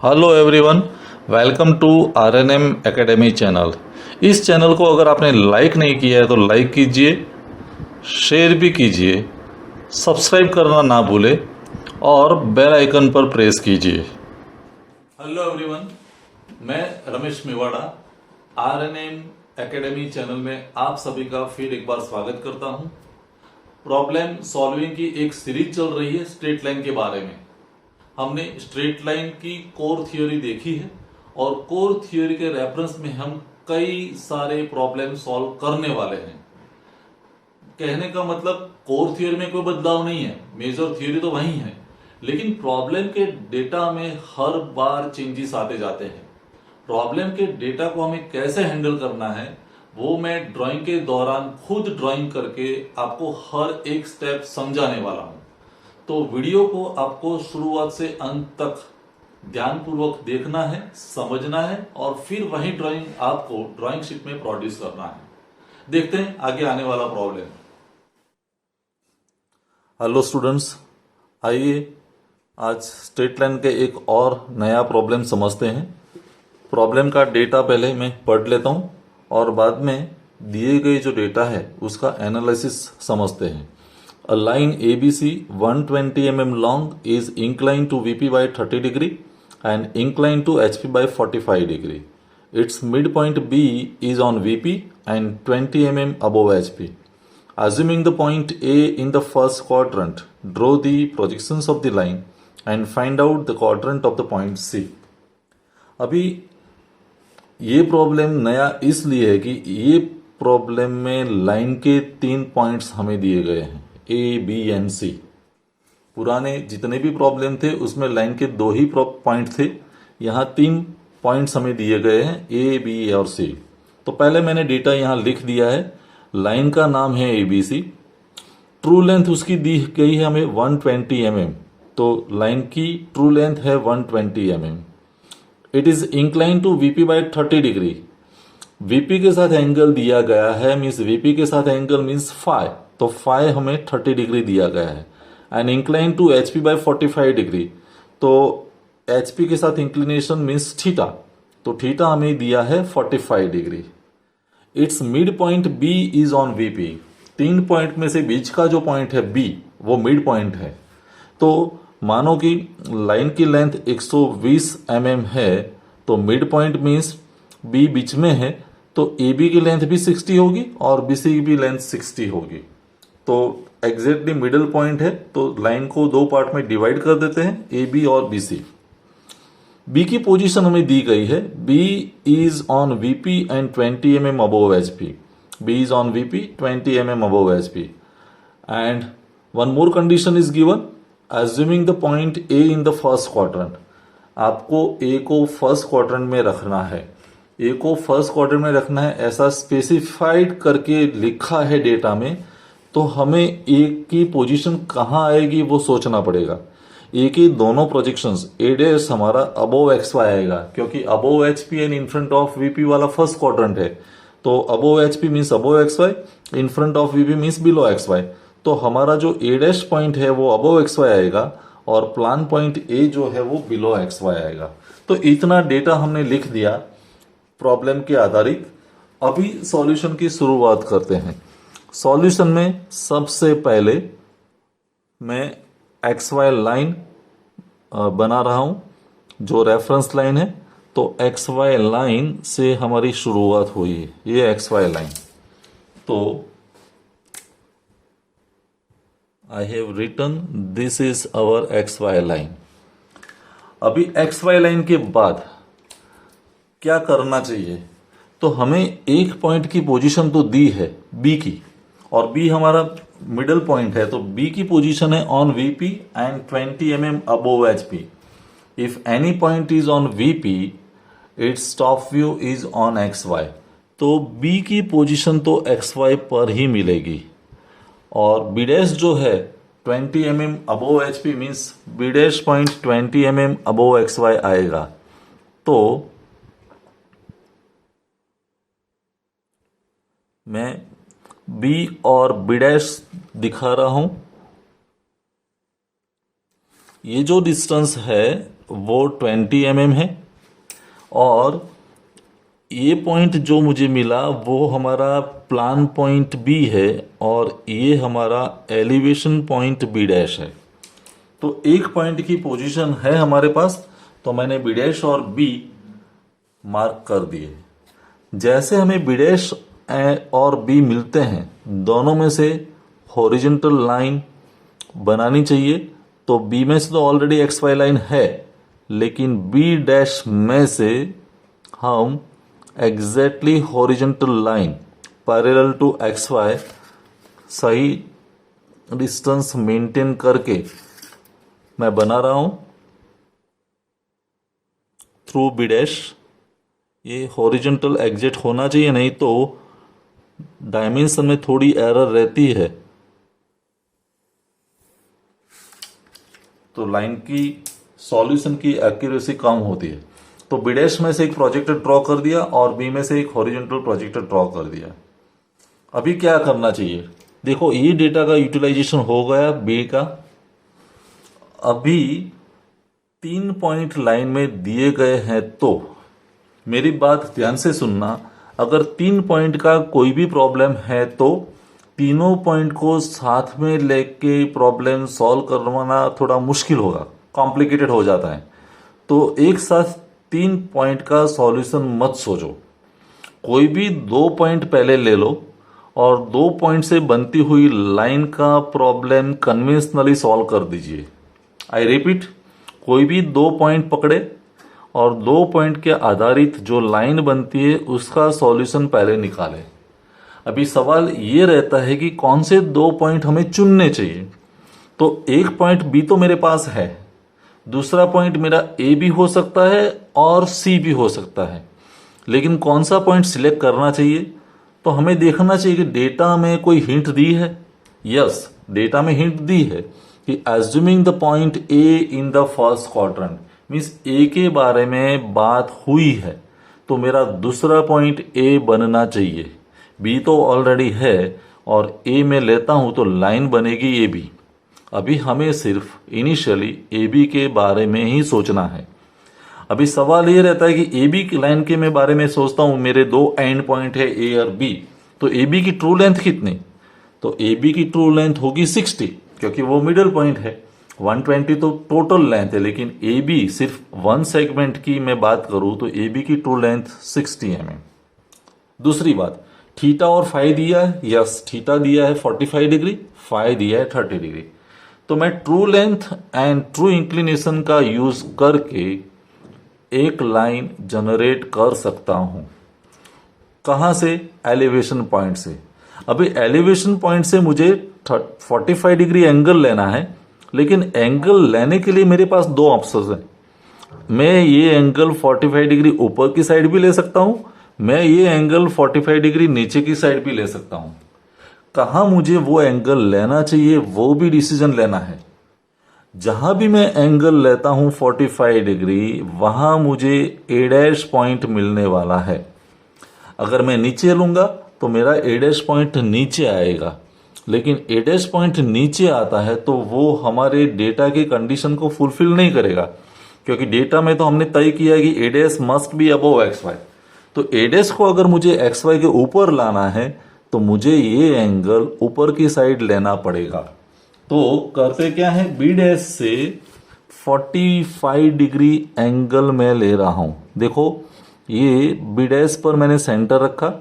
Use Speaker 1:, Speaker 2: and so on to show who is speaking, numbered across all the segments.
Speaker 1: Hello everyone, welcome to RNM academy channel. इस channel को अगर आपने लाइक नहीं किया है तो लाइक कीजिए, शेयर भी कीजिए, सब्सक्राइब करना ना भूलें और बेल आइकन पर प्रेस कीजिए। हेलो एवरीवन, मैं Ramesh Mewada RNM academy channel में आप सभी का फिर एक बार स्वागत करता हूं। प्रॉब्लम सॉल्विंग की एक सीरीज चल रही है स्ट्रेट लाइन के बारे में। हमने स्ट्रेट लाइन की कोर थ्योरी देखी है और कोर थ्योरी के रेफरेंस में हम कई सारे प्रॉब्लम सॉल्व करने वाले हैं। कहने का मतलब कोर थ्योरी में कोई बदलाव नहीं है, मेजर थ्योरी तो वही है, लेकिन प्रॉब्लम के डेटा में हर बार चेंजेस आते जाते हैं। प्रॉब्लम के डेटा को हमें कैसे हैंडल करना है वो मैं ड्राइंग के दौरान खुद ड्राइंग करके आपको हर एक स्टेप समझाने वाला हूं। तो वीडियो को आपको शुरुआत से अंत तक ध्यानपूर्वक देखना है, समझना है और फिर वही ड्राइंग आपको ड्राइंग शीट में प्रोड्यूस करना है। देखते हैं आगे आने वाला प्रॉब्लम। हेलो स्टूडेंट्स, आइए आज स्ट्रेट लाइन के एक और नया प्रॉब्लम समझते हैं। प्रॉब्लम का डेटा पहले मैं पढ़ लेता हूं और बाद में दिए गए जो डेटा है उसका एनालिसिस समझते हैं। A line ABC 120 mm long is inclined to VP by 30 degree and inclined to HP by 45 degree. Its midpoint B is on VP and 20 mm above HP. Assuming the point A in the first quadrant, draw the projections of the line and find out the quadrant of the point C. अभी ये problem नया इसलिए है कि ये problem में line के 3 points हमें दिए गए हैं, ए बी एंड सी। पुराने जितने भी प्रॉब्लम थे उसमें लाइन के 2 ही पॉइंट थे, यहाँ 3 पॉइंट्स हमें दिए गए हैं, ए बी और सी। तो पहले मैंने डेटा यहाँ लिख दिया है। लाइन का नाम है एबीसी, ट्रू लेंथ उसकी दी गई है हमें 120 mm, तो लाइन की ट्रू लेंथ है 120 mm। It is incline to VP by 30 degree. VP के साथ एंगल दिया गया है, मीन्स वीपी के साथ एंगल मीन्स फाई, तो फाई हमें 30 डिग्री दिया गया है। And incline to HP by 45 degree, तो एचपी के साथ इंक्लिनेशन मीन्स थीटा, तो थीटा हमें दिया है 45 degree. It's mid point B is on VP. 3 point में से बीच का जो पॉइंट है बी वो मिड पॉइंट है। तो मानो कि लाइन की लेंथ 120 mm है, तो मिड पॉइंट मीन्स बी बीच में है, तो ए बी की लेंथ भी 60 होगी और बी सी की भी लेंथ 60 होगी। तो एग्जैक्टली मिडिल पॉइंट है, तो लाइन को 2 पार्ट में डिवाइड कर देते हैं, ए बी और बी सी। बी की पोजीशन हमें दी गई है, B is on VP and 20 mm above HP. B is on VP 20 mm above HP and one more condition is given, assuming the point A in the first quadrant। आपको A को first quadrant में रखना है। A को first quadrant में रखना है ऐसा स्पेसिफाइड करके लिखा है डेटा में, तो हमें A की पोजीशन कहाँ आएगी वो सोचना पड़ेगा। A की दोनों प्रोजेक्शंस A डैश हमारा अबोव एक्स वाई आएगा, क्योंकि above H P and in front of VP वाला फर्स्ट क्वाड्रेंट है, तो above H P means above X Y, in front of VP means below X Y. तो हमारा जो ए dash point है वो अबोव एक्स वाई आएगा और प्लान पॉइंट ए जो है वो बिलो एक्स वाई आएगा। तो इतना डेटा हमने लिख दिया प्रॉब्लम के आधारित। अभी सॉल्यूशन की शुरुआत करते हैं। सॉल्यूशन में सबसे पहले मैं एक्स वाई लाइन बना रहा हूं जो रेफरेंस लाइन है, तो एक्स वाई लाइन से हमारी शुरुआत हुई है, ये एक्स वाई लाइन। तो I have written this is our XY line। अभी XY लाइन के बाद क्या करना चाहिए, तो हमें एक पॉइंट की पोजीशन तो दी है B की, और B हमारा मिडल पॉइंट है, तो B की पोजीशन है on VP and 20 mm above HP। If any point is on VP, its top view is on XY, तो B की पोजीशन तो XY पर ही मिलेगी। और बी डैश जो है 20 mm above H P means B dash point 20 mm above X Y आएगा। तो मैं बी और बी डैश दिखा रहा हूं। ये जो डिस्टेंस है वो 20 mm है, और ये पॉइंट जो मुझे मिला वो हमारा प्लान पॉइंट बी है, और ये हमारा एलिवेशन पॉइंट बी डैश है। तो एक पॉइंट की पोजीशन है हमारे पास, तो मैंने बी डैश और बी मार्क कर दिए। जैसे हमें बी डैश और बी मिलते हैं, दोनों में से हॉरिजॉन्टल लाइन बनानी चाहिए। तो बी में से तो ऑलरेडी एक्स वाई लाइन है, लेकिन बी डैश में से हम exactly horizontal line parallel to X Y सही डिस्टेंस मेंटेन करके मैं बना रहा हूं थ्रू बी डैश। ये हॉरिजॉन्टल एग्जैक्ट होना चाहिए, नहीं तो डायमेंशन में थोड़ी एरर रहती है, तो लाइन की सॉल्यूशन की एक्यूरेसी कम होती है। तो बी डैश में से एक प्रोजेक्टर ड्रॉ कर दिया और बी में से एक हॉरिजॉन्टल प्रोजेक्टर ड्रॉ कर दिया। अभी क्या करना चाहिए, देखो ये डेटा का यूटिलाइजेशन हो गया बी का। अभी 3 पॉइंट लाइन में दिए गए हैं, तो मेरी बात ध्यान से सुनना। अगर 3 पॉइंट का कोई भी प्रॉब्लम है तो तीनों पॉइंट को साथ में लेके प्रॉब्लम सॉल्व करवाना थोड़ा मुश्किल होगा, कॉम्प्लिकेटेड हो जाता है। तो एक साथ 3 पॉइंट का सॉल्यूशन मत सोचो, कोई भी 2 पॉइंट पहले ले लो और 2 पॉइंट से बनती हुई लाइन का प्रॉब्लम कन्वेंशनली सॉल्व कर दीजिए। आई रिपीट, कोई भी 2 पॉइंट पकड़े और 2 पॉइंट के आधारित जो लाइन बनती है उसका सॉल्यूशन पहले निकाले। अभी सवाल ये रहता है कि कौन से 2 पॉइंट हमें चुनने चाहिए। तो एक पॉइंट बी तो मेरे पास है, दूसरा पॉइंट मेरा ए भी हो सकता है और सी भी हो सकता है, लेकिन कौन सा पॉइंट सिलेक्ट करना चाहिए, तो हमें देखना चाहिए कि डेटा में कोई हिंट दी है। यस, डेटा में हिंट दी है कि assuming the point A in the first quadrant, means A के बारे में बात हुई है, तो मेरा दूसरा पॉइंट ए बनना चाहिए। बी तो ऑलरेडी है और ए में लेता हूं तो लाइन बनेगी ए बी। अभी हमें सिर्फ इनिशियली ए बी के बारे में ही सोचना है। अभी सवाल ये रहता है कि ए बी की लाइन के मैं बारे में सोचता हूं, मेरे 2 एंड पॉइंट है ए और बी, तो ए बी की ट्रू लेंथ कितनी, तो ए बी की ट्रू लेंथ होगी 60, क्योंकि वो मिडल पॉइंट है। 120 तो टोटल लेंथ है, लेकिन ए बी सिर्फ 1 सेगमेंट की मैं बात करूं तो ए बी की ट्रू लेंथ 60 mm। दूसरी बात, थीटा और फाई दिया है। यस, थीटा दिया है 45 डिग्री, फाई दिया है 30 डिग्री। तो मैं true length and true inclination का यूज करके एक लाइन जनरेट कर सकता हूं। कहां से, एलिवेशन पॉइंट से। अभी एलिवेशन पॉइंट से मुझे 45 डिग्री एंगल लेना है, लेकिन एंगल लेने के लिए मेरे पास 2 ऑप्शन हैं। मैं ये एंगल 45 डिग्री ऊपर की साइड भी ले सकता हूं, मैं ये एंगल 45 डिग्री नीचे की साइड भी ले सकता हूं। कहां मुझे वो एंगल लेना चाहिए वो भी डिसीजन लेना है। जहां भी मैं एंगल लेता हूं 45 डिग्री, वहां मुझे ए डैश पॉइंट मिलने वाला है। अगर मैं नीचे लूंगा तो मेरा ए डैश पॉइंट नीचे आएगा, लेकिन ए डैश पॉइंट नीचे आता है तो वो हमारे डेटा की कंडीशन को फुलफिल नहीं करेगा, क्योंकि डेटा में तो हमने तय किया है कि A dash must be above X Y. तो ए डैश को अगर मुझे एक्स वाई के ऊपर लाना है तो मुझे ये एंगल ऊपर की साइड लेना पड़ेगा। तो करते क्या है, बी डैश से 45 डिग्री एंगल में ले रहा हूं। देखो ये बी डैश पर मैंने सेंटर रखा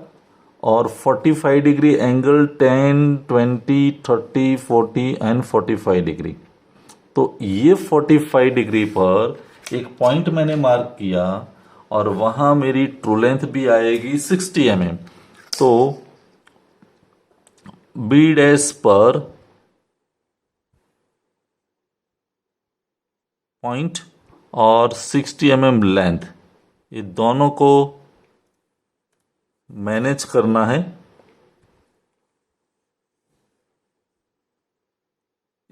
Speaker 1: और 45 डिग्री एंगल 10, 20, 30, 40 एंड 45 डिग्री। तो ये 45 डिग्री पर एक पॉइंट मैंने मार्क किया और वहां मेरी ट्रू लेंथ भी आएगी 60 mm। तो बी डैश पर पॉइंट और 60 mm लेंथ, ये दोनों को मैनेज करना है।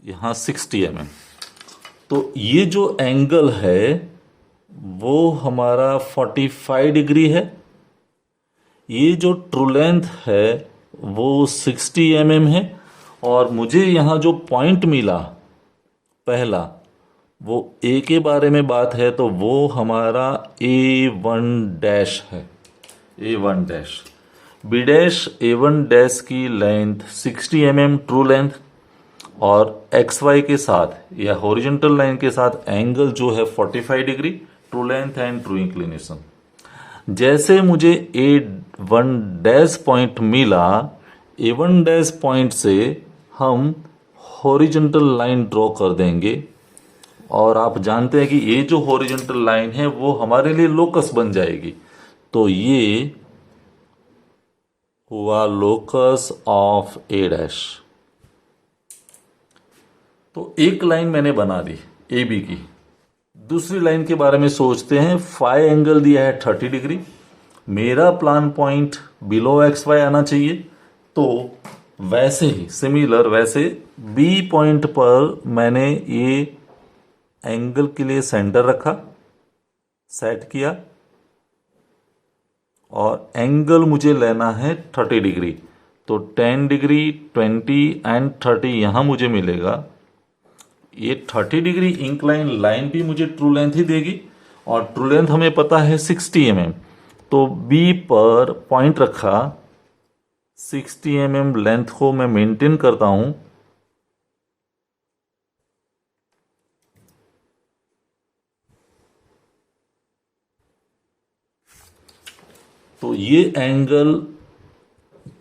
Speaker 1: यहां 60 mm, तो ये जो एंगल है वो हमारा 45 डिग्री है। ये जो ट्रू लेंथ है वो 60 mm है, और मुझे यहां जो पॉइंट मिला पहला वो ए के बारे में बात है तो वो हमारा A1 डैश है, A1 dash. B dash A1 dash की लेंथ 60 mm ट्रू लेंथ, और एक्स वाई के साथ या हॉरिजॉन्टल लाइन के साथ एंगल जो है 45 degree, true length and true inclination. जैसे मुझे A1 डैश पॉइंट मिला, A1 डैश पॉइंट से हम हॉरिजॉन्टल लाइन ड्रॉ कर देंगे, और आप जानते हैं कि ये जो हॉरिजॉन्टल लाइन है वो हमारे लिए लोकस बन जाएगी। तो ये हुआ लोकस ऑफ A डैश। तो एक लाइन मैंने बना दी ए बी की। दूसरी लाइन के बारे में सोचते हैं। फाई एंगल दिया है 30 डिग्री। मेरा plan point below X Y आना चाहिए। तो वैसे ही सिमिलर वैसे बी पॉइंट पर मैंने ये एंगल के लिए सेंटर रखा, सेट किया, और एंगल मुझे लेना है 30 डिग्री। तो 10 डिग्री, 20 एंड 30 यहां मुझे मिलेगा। ये 30 डिग्री इंक्लाइन लाइन भी मुझे ट्रू लेंथ ही देगी, और ट्रू लेंथ हमें पता है 60 mm। तो बी पर पॉइंट रखा, 60 mm लेंथ को मैं मेंटेन करता हूं। तो ये एंगल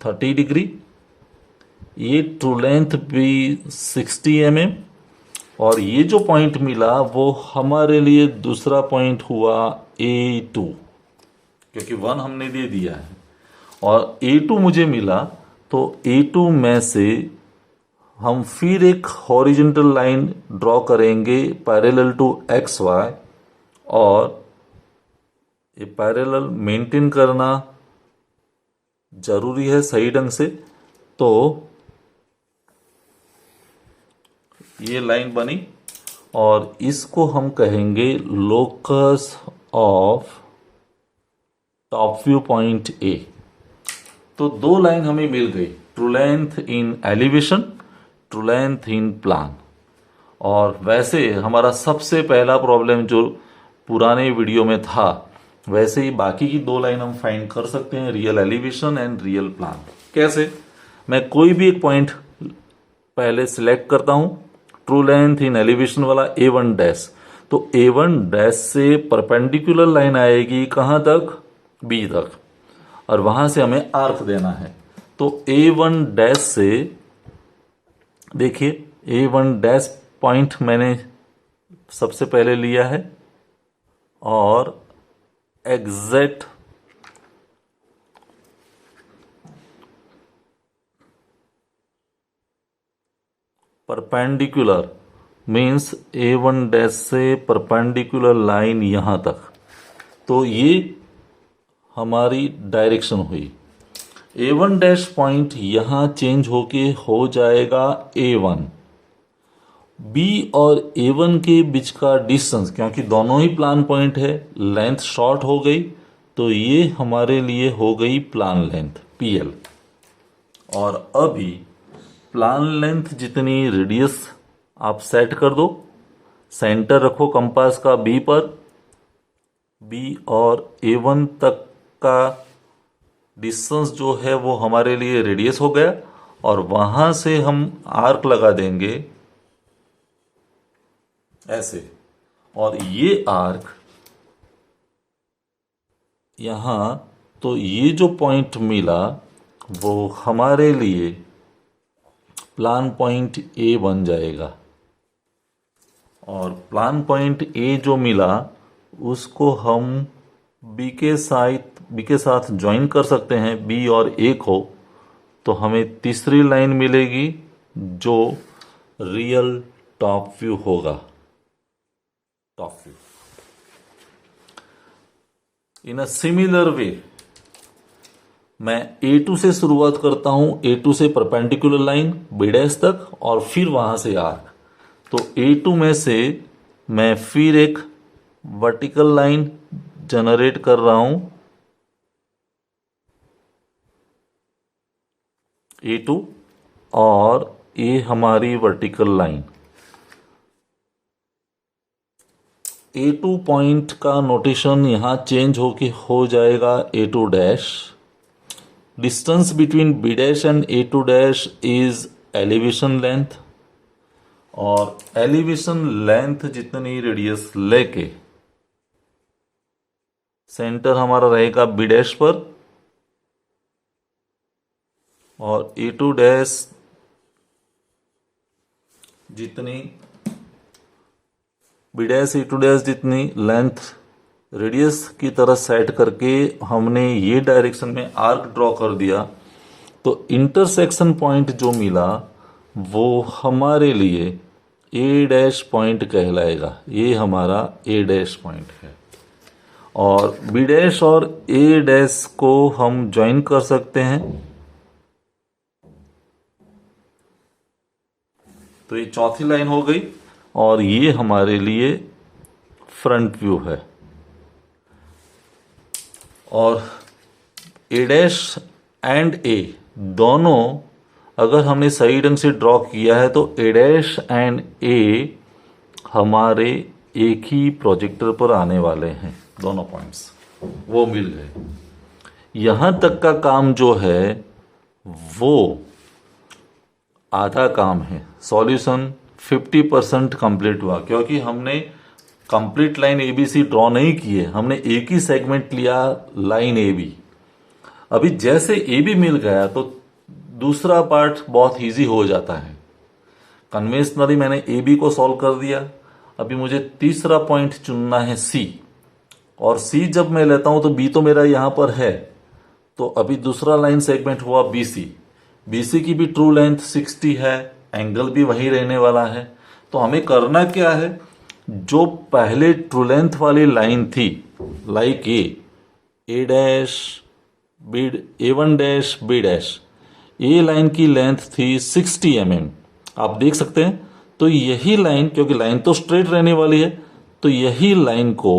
Speaker 1: 30 डिग्री, ये ट्रू लेंथ भी 60 mm, और ये जो पॉइंट मिला वो हमारे लिए दूसरा पॉइंट हुआ A2, क्योंकि 1 हमने दे दिया है, और A2 मुझे मिला। तो A2 में से हम फिर एक हॉरिजॉन्टल लाइन ड्रॉ करेंगे पैरेलल टू एक्स वाई, और ये पैरेलल मेंटेन करना जरूरी है सही ढंग से। तो ये लाइन बनी, और इसको हम कहेंगे locus of top view point A. तो दो लाइन हमें मिल गई, true length in elevation, true length in plan. और वैसे हमारा सबसे पहला प्रॉब्लम जो पुराने वीडियो में था, वैसे ही बाकी की दो लाइन हम फाइंड कर सकते हैं, real elevation and real plan. कैसे? मैं कोई भी एक पॉइंट पहले सिलेक्ट करता हूं, ट्रू लेंथ इन एलिवेशन वाला A1 डैश। तो A1 डैश से परपेंडिकुलर लाइन आएगी कहां तक? बी तक, और वहां से हमें आर्क देना है। तो A1 डैश से देखिए, A1 डैश पॉइंट मैंने सबसे पहले लिया है, और exact perpendicular means A1 dash से परपेंडिकुलर लाइन यहां तक। तो ये हमारी डायरेक्शन हुई। A1 डैश पॉइंट यहां चेंज होके हो जाएगा A1। बी और A1 के बीच का डिस्टेंस, क्योंकि दोनों ही प्लान पॉइंट है, लेंथ शॉर्ट हो गई, तो ये हमारे लिए हो गई प्लान लेंथ PL। और अभी प्लान लेंथ जितनी रेडियस आप सेट कर दो, सेंटर रखो कंपास का बी पर, बी और A1 तक का डिस्टेंस जो है वो हमारे लिए रेडियस हो गया, और वहां से हम आर्क लगा देंगे ऐसे, और ये आर्क यहां। तो ये जो पॉइंट मिला वो हमारे लिए प्लान पॉइंट ए बन जाएगा, और प्लान पॉइंट ए जो मिला उसको हम बी के साथ ज्वाइन कर सकते हैं, बी और ए को। तो हमें तीसरी लाइन मिलेगी जो रियल टॉप व्यू होगा, top view. In a similar way मैं A2 से शुरुआत करता हूं, A2 से परपेंडिकुलर लाइन B डैश तक, और फिर वहां से आर्क। तो A2 में से मैं फिर एक वर्टिकल लाइन जनरेट कर रहा हूं, A2, और ये हमारी वर्टिकल लाइन। A2 पॉइंट का नोटेशन यहाँ चेंज हो जाएगा A2 dash. Distance between B dash and A2 dash is elevation length, और एलिवेशन लेंथ जितनी रेडियस लेके सेंटर हमारा रहेगा B डैश पर, और A2 डैश जितनी B डैश A2 डैश जितनी लेंथ रेडियस की तरह सेट करके हमने ये डायरेक्शन में आर्क ड्रॉ कर दिया, तो इंटरसेक्शन पॉइंट जो मिला वो हमारे लिए A डैश पॉइंट कहलाएगा. ये हमारा A डैश पॉइंट है, और B डैश और A डैश को हम ज्वाइन कर सकते हैं. तो ये चौथी लाइन हो गई, और ये हमारे लिए फ्रंट व्यू है. और A डैश एंड A दोनों अगर हमने सही ढंग से ड्रॉ किया है तो A डैश एंड A हमारे एक ही प्रोजेक्टर पर आने वाले हैं. दोनों पॉइंट्स वो मिल गए. यहां तक का काम जो है वो आधा काम है. सॉल्यूशन 50% कंप्लीट हुआ, क्योंकि हमने कंप्लीट लाइन ABC ड्रॉ नहीं की है, हमने एक ही सेगमेंट लिया, लाइन AB. अभी जैसे AB मिल गया तो दूसरा पार्ट बहुत इजी हो जाता है. कन्वेंशनली मैंने AB को सॉल्व कर दिया. अभी मुझे तीसरा पॉइंट चुनना है C, और C जब मैं लेता हूं तो B तो मेरा यहां पर है, तो अभी दूसरा लाइन सेगमेंट हुआ BC. BC की भी ट्रू लेंथ 60 है, एंगल भी वही रहने वाला है. तो हमें करना क्या है, जो पहले ट्रू लेंथ वाली लाइन थी, like A dash A1 dash B dash, ये लाइन की लेंथ थी 60 mm. आप देख सकते हैं. तो यही लाइन, क्योंकि लाइन तो स्ट्रेट रहने वाली है, तो यही लाइन को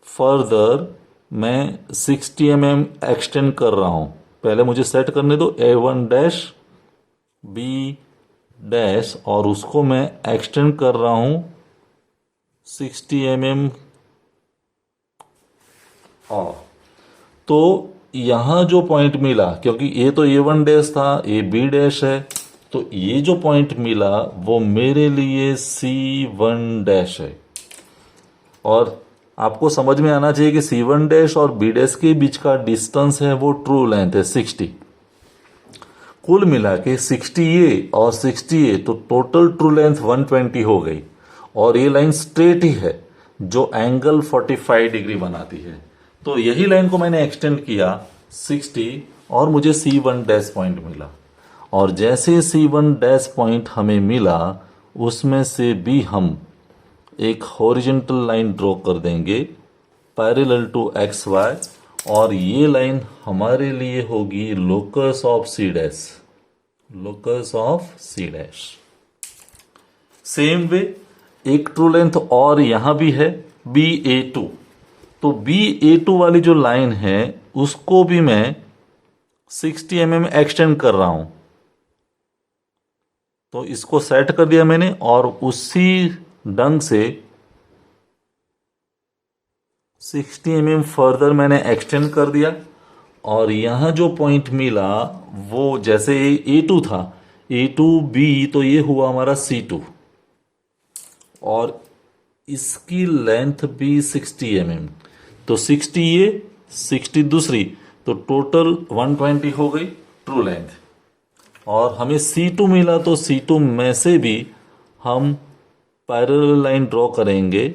Speaker 1: फर्दर मैं 60 mm एक्सटेंड कर रहा हूं. पहले मुझे सेट करने दो A1 डैश B डैश, और उसको मैं एक्सटेंड कर रहा हूं 60 mm. और तो यहां जो पॉइंट मिला, क्योंकि ये तो A1 डैश था, ये B डैश है, तो ये जो पॉइंट मिला वो मेरे लिए C1 डैश है. और आपको समझ में आना चाहिए कि C1 डैश और B डैश के बीच का डिस्टेंस है वो ट्रू लेंथ है 60. कुल मिला के 60A और 60A, तो टोटल ट्रू लेंथ 120 हो गई. और ये लाइन स्ट्रेट ही है जो एंगल 45 डिग्री बनाती है. तो यही लाइन को मैंने एक्सटेंड किया 60, और मुझे C1 डैश पॉइंट मिला. और जैसे C1 डैश पॉइंट हमें मिला, उसमें से भी हम एक हॉरिजॉन्टल लाइन ड्रॉ कर देंगे पैरेलल टू XY, और ये लाइन हमारे लिए होगी locus of C dash. Locus of C dash. Same way एक ट्रू लेंथ और यहां भी है BA2. तो BA2 वाली जो लाइन है उसको भी मैं 60 mm एक्सटेंड कर रहा हूं. तो इसको सेट कर दिया मैंने, और उसी ढंग से 60 mm फर्दर मैंने एक्सटेंड कर दिया. और यहां जो पॉइंट मिला वो जैसे A2 था, A2B, तो ये हुआ हमारा C2, और इसकी लेंथ भी 60 mm. तो 60 ये 60 दूसरी, तो टोटल 120 हो गई ट्रू लेंथ. और हमें C2 मिला, तो C2 में से भी हम पैरेलल लाइन ड्रॉ करेंगे.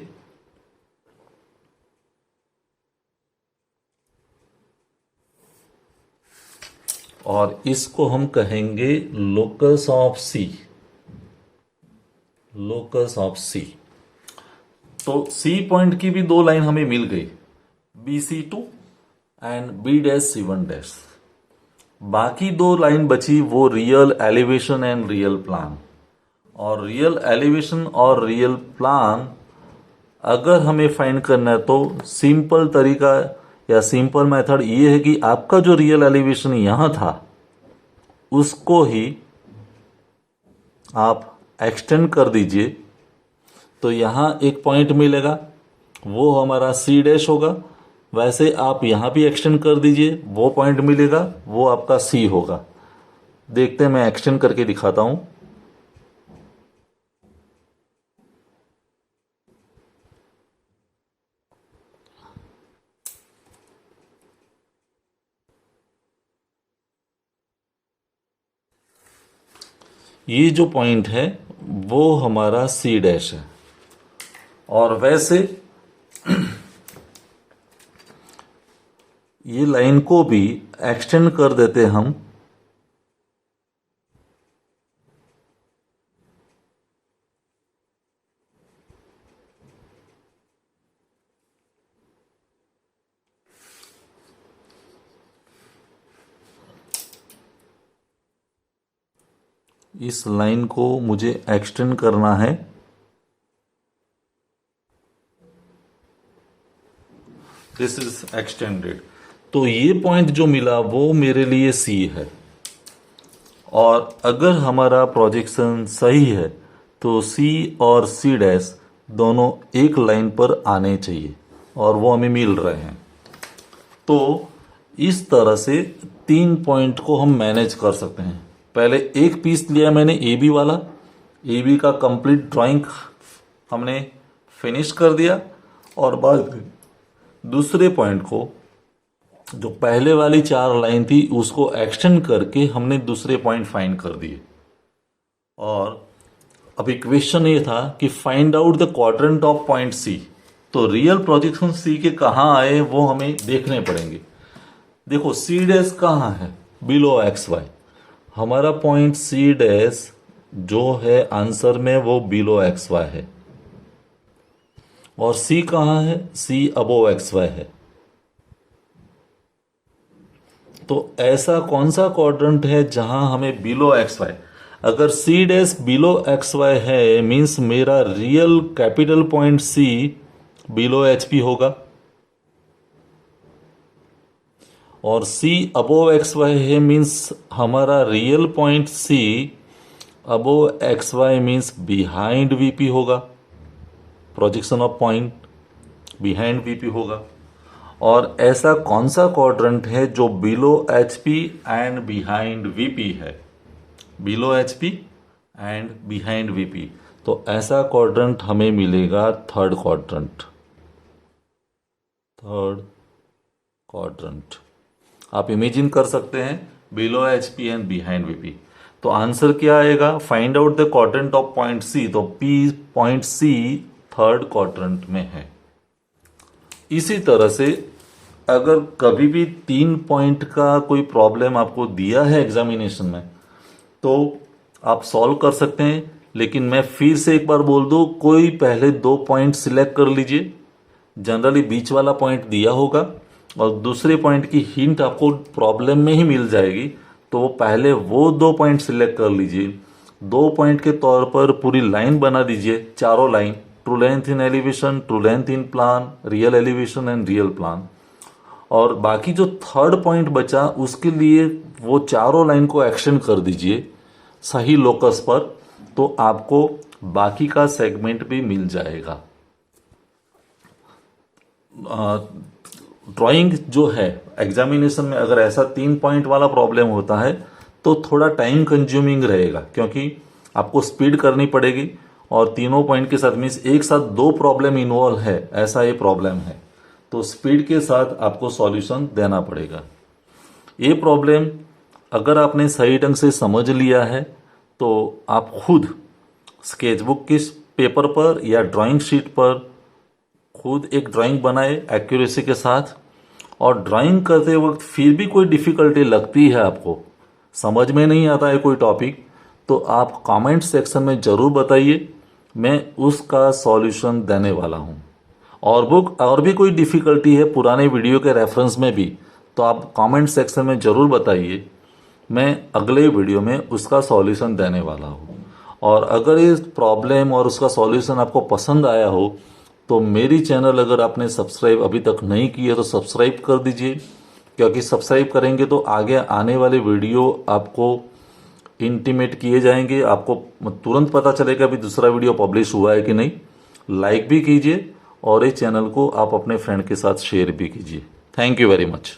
Speaker 1: और इसको हम कहेंगे locus of C. Locus of C. तो C पॉइंट की भी दो लाइन हमें मिल गई, BC2 and B dash C1 dash. बाकी दो लाइन बची वो real elevation and real plan. और रियल एलिवेशन और रियल प्लान अगर हमें फाइंड करना है तो सिंपल तरीका या सिंपल मेथड ये है कि आपका जो रियल एलिवेशन यहां था उसको ही आप एक्सटेंड कर दीजिए तो यहाँ एक पॉइंट मिलेगा, वो हमारा सी डैश होगा। वैसे आप यहाँ भी एक्सटेंड कर दीजिए, वो पॉइंट मिलेगा, वो आपका सी होगा। देखते हैं, मैं एक्सटेंड करके दिखाता हूं। ये जो पॉइंट है वो हमारा सी डैश है। और वैसे ये लाइन को भी एक्सटेंड कर देते हम। इस लाइन को मुझे एक्सटेंड करना है। This is extended. तो ये पॉइंट जो मिला वो मेरे लिए सी है। और अगर हमारा प्रोजेक्शन सही है तो सी और सी डैश दोनों एक लाइन पर आने चाहिए, और वो हमें मिल रहे हैं। तो इस तरह से 3 पॉइंट को हम मैनेज कर सकते हैं। पहले एक पीस लिया मैंने ए बी वाला, ए बी का कंप्लीट ड्राइंग हमने फिनिश कर दिया, और बाद दूसरे पॉइंट को, जो पहले वाली 4 लाइन थी, उसको एक्सटेंड करके हमने दूसरे पॉइंट फाइंड कर दिए। और अब इक्वेशन ये था कि find out the quadrant of point C. तो रियल प्रोजेक्शन सी के कहाँ आए वो हमें देखने पड़ेंगे। देखो सी डैश कहाँ है, बिलो एक्स वाई। हमारा पॉइंट सी डैश जो है आंसर में वो बिलो एक्स वाई है। और सी कहाँ है, सी अबोव एक्स वाई है। तो ऐसा कौन सा क्वाड्रेंट है जहां हमें बिलो एक्स वाई, अगर C dash below X Y है मीन्स मेरा real capital point C below H P होगा, और सी अबोव एक्स वाई है मीन्स हमारा real point C above X Y means behind VP होगा। Projection of point behind VP होगा। और ऐसा कौन सा क्वाड्रेंट है जो below H P and behind VP है, below H P and behind VP. तो ऐसा क्वाड्रेंट हमें मिलेगा थर्ड क्वाड्रेंट। थर्ड क्वाड्रेंट आप इमेजिन कर सकते हैं, below H P and behind VP. तो आंसर क्या आएगा, find out the quadrant of point C. तो P point C third quadrant में है। इसी तरह से अगर कभी भी 3 पॉइंट का कोई प्रॉब्लम आपको दिया है एग्जामिनेशन में, तो आप सॉल्व कर सकते हैं। लेकिन मैं फिर से एक बार बोल दूं, कोई पहले 2 पॉइंट सिलेक्ट कर लीजिए। जनरली बीच वाला पॉइंट दिया होगा और दूसरे पॉइंट की हिंट आपको प्रॉब्लम में ही मिल जाएगी, तो पहले वो 2 पॉइंट सिलेक्ट कर लीजिए। 2 पॉइंट के तौर पर पूरी लाइन बना दीजिए, चारों line, true length in elevation, true length in plan, real elevation and real plan. और बाकी जो थर्ड पॉइंट बचा उसके लिए वो चारों लाइन को एक्सटेंड कर दीजिए सही लोकस पर, तो आपको बाकी का सेगमेंट भी मिल जाएगा। ड्राइंग जो है एग्जामिनेशन में अगर ऐसा 3 पॉइंट वाला प्रॉब्लम होता है तो थोड़ा टाइम कंज्यूमिंग रहेगा, क्योंकि आपको स्पीड करनी पड़ेगी। और तीनों पॉइंट के साथ मीन्स एक साथ 2 प्रॉब्लम इन्वॉल्व है, ऐसा ये प्रॉब्लम है, तो स्पीड के साथ आपको सॉल्यूशन देना पड़ेगा। ये प्रॉब्लम अगर आपने सही ढंग से समझ लिया है तो आप खुद स्केचबुक के पेपर पर या ड्राइंग शीट पर खुद एक ड्राइंग बनाए एक्यूरेसी के साथ। और ड्राइंग करते वक्त फिर भी कोई डिफिकल्टी लगती है, आपको समझ में नहीं आता है कोई टॉपिक, तो आप कमेंट सेक्शन में ज़रूर बताइए, मैं उसका सॉल्यूशन देने वाला हूँ। और भी कोई डिफिकल्टी है पुराने वीडियो के रेफरेंस में भी, तो आप कमेंट सेक्शन में ज़रूर बताइए, मैं अगले वीडियो में उसका सॉल्यूशन देने वाला हूँ। और अगर इस प्रॉब्लम और उसका सॉल्यूशन आपको पसंद आया हो तो मेरी चैनल अगर आपने सब्सक्राइब अभी तक नहीं की है तो सब्सक्राइब कर दीजिए, क्योंकि सब्सक्राइब करेंगे तो आगे आने वाले वीडियो आपको इंटीमेट किए जाएंगे, आपको तुरंत पता चलेगा भी दूसरा वीडियो पब्लिश हुआ है कि नहीं। लाइक भी कीजिए और इस चैनल को आप अपने फ्रेंड के साथ शेयर भी कीजिए। Thank you very much.